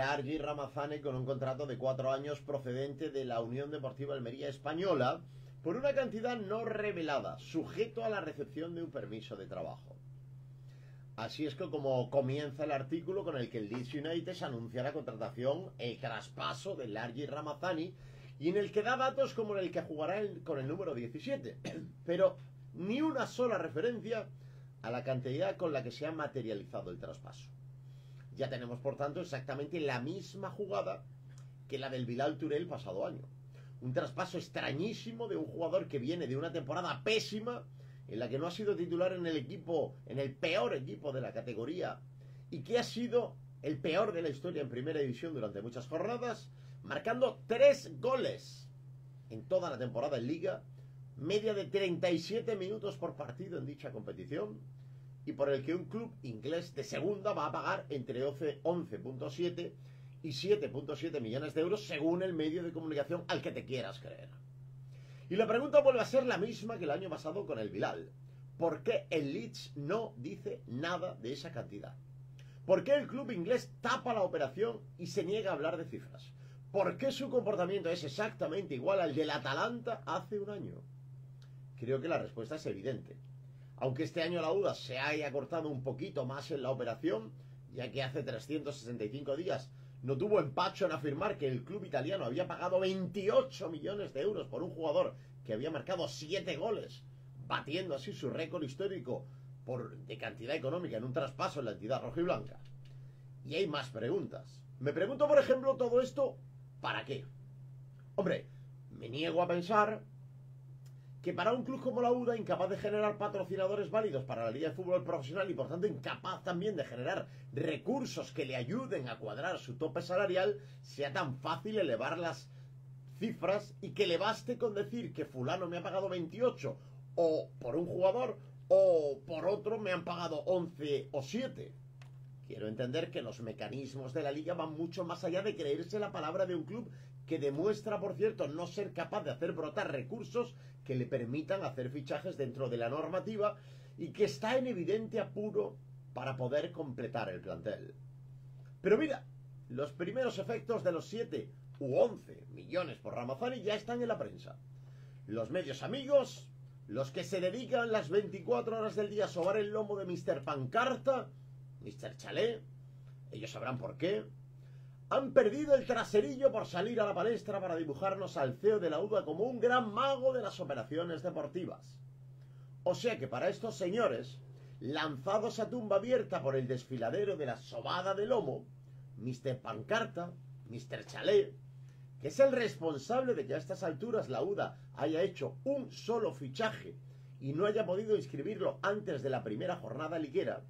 Largi Ramazani con un contrato de 4 años procedente de la Unión Deportiva Almería Española por una cantidad no revelada, sujeto a la recepción de un permiso de trabajo. Así es que como comienza el artículo con el que el Leeds United anuncia la contratación, el traspaso de Largi Ramazani, y en el que da datos como en el que jugará con el número 17, pero ni una sola referencia a la cantidad con la que se ha materializado el traspaso. Ya tenemos, por tanto, exactamente la misma jugada que la del Bilal Touré el pasado año. Un traspaso extrañísimo de un jugador que viene de una temporada pésima, en la que no ha sido titular en el equipo, en el peor equipo de la categoría, y que ha sido el peor de la historia en primera división durante muchas jornadas, marcando 3 goles en toda la temporada en Liga, media de 37 minutos por partido en dicha competición, y por el que un club inglés de segunda va a pagar entre 11,7 y 7,7 millones de euros según el medio de comunicación al que te quieras creer. Y la pregunta vuelve a ser la misma que el año pasado con el Bilal. ¿Por qué el Leeds no dice nada de esa cantidad? ¿Por qué el club inglés tapa la operación y se niega a hablar de cifras? ¿Por qué su comportamiento es exactamente igual al del Atalanta hace un año? Creo que la respuesta es evidente. Aunque este año la UDA se haya cortado un poquito más en la operación, ya que hace 365 días no tuvo empacho en afirmar que el club italiano había pagado 28 millones de euros por un jugador que había marcado 7 goles, batiendo así su récord histórico de cantidad económica en un traspaso en la entidad rojiblanca. Y hay más preguntas. Me pregunto, por ejemplo, todo esto, ¿para qué? Hombre, me niego a pensar que para un club como la UDA, incapaz de generar patrocinadores válidos para la Liga de Fútbol Profesional y por tanto incapaz también de generar recursos que le ayuden a cuadrar su tope salarial, sea tan fácil elevar las cifras y que le baste con decir que fulano me ha pagado 28 o por un jugador o por otro me han pagado 11 o 7. Quiero entender que los mecanismos de la Liga van mucho más allá de creerse la palabra de un club que demuestra, por cierto, no ser capaz de hacer brotar recursos que le permitan hacer fichajes dentro de la normativa y que está en evidente apuro para poder completar el plantel. Pero mira, los primeros efectos de los 7 u 11 millones por Ramazani ya están en la prensa. Los medios amigos, los que se dedican las 24 horas del día a sobar el lomo de Mr. Pancarta, Mr. Chalet, ellos sabrán por qué, han perdido el traserillo por salir a la palestra para dibujarnos al CEO de la UDA como un gran mago de las operaciones deportivas. O sea que para estos señores, lanzados a tumba abierta por el desfiladero de la sobada de lomo, Mr. Pancarta, Mr. Chalet, que es el responsable de que a estas alturas la UDA haya hecho un solo fichaje y no haya podido inscribirlo antes de la primera jornada liguera,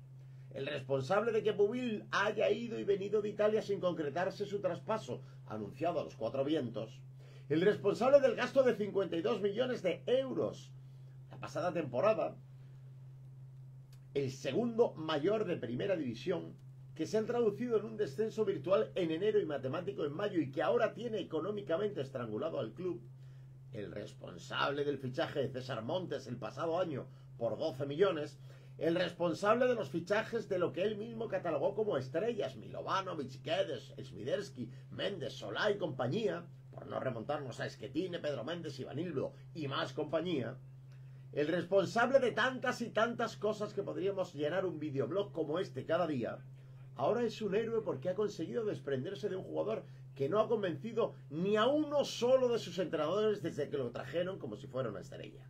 el responsable de que Pubil haya ido y venido de Italia sin concretarse su traspaso, anunciado a los 4 vientos, el responsable del gasto de 52 millones de euros la pasada temporada, el segundo mayor de primera división, que se han traducido en un descenso virtual en enero y matemático en mayo y que ahora tiene económicamente estrangulado al club, el responsable del fichaje de César Montes el pasado año por 12 millones, el responsable de los fichajes de lo que él mismo catalogó como estrellas, Milovanovic, Guedes, Swiderski, Méndez, Solá y compañía, por no remontarnos a Schettine, Pedro Méndez, Ivanildo y más compañía, el responsable de tantas y tantas cosas que podríamos llenar un videoblog como este cada día, ahora es un héroe porque ha conseguido desprenderse de un jugador que no ha convencido ni a uno solo de sus entrenadores desde que lo trajeron como si fuera una estrella.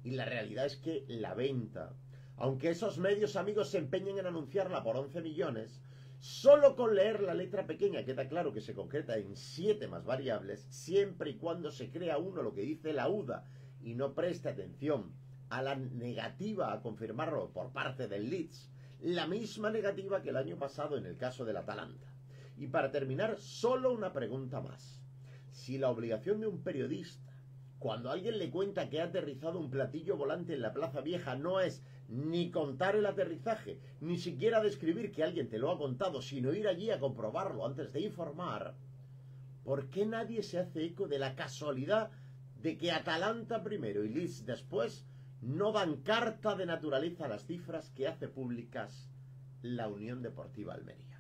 Y la realidad es que la venta, aunque esos medios amigos se empeñen en anunciarla por 11 millones, solo con leer la letra pequeña queda claro que se concreta en 7 más variables, siempre y cuando se crea uno lo que dice la UDA y no preste atención a la negativa a confirmarlo por parte del Leeds, la misma negativa que el año pasado en el caso del Atalanta. Y para terminar, solo una pregunta más. Si la obligación de un periodista, cuando alguien le cuenta que ha aterrizado un platillo volante en la Plaza Vieja, no es ni contar el aterrizaje, ni siquiera describir que alguien te lo ha contado, sino ir allí a comprobarlo antes de informar, ¿por qué nadie se hace eco de la casualidad de que Atalanta primero y Leeds después no dan carta de naturaleza a las cifras que hace públicas la Unión Deportiva Almería?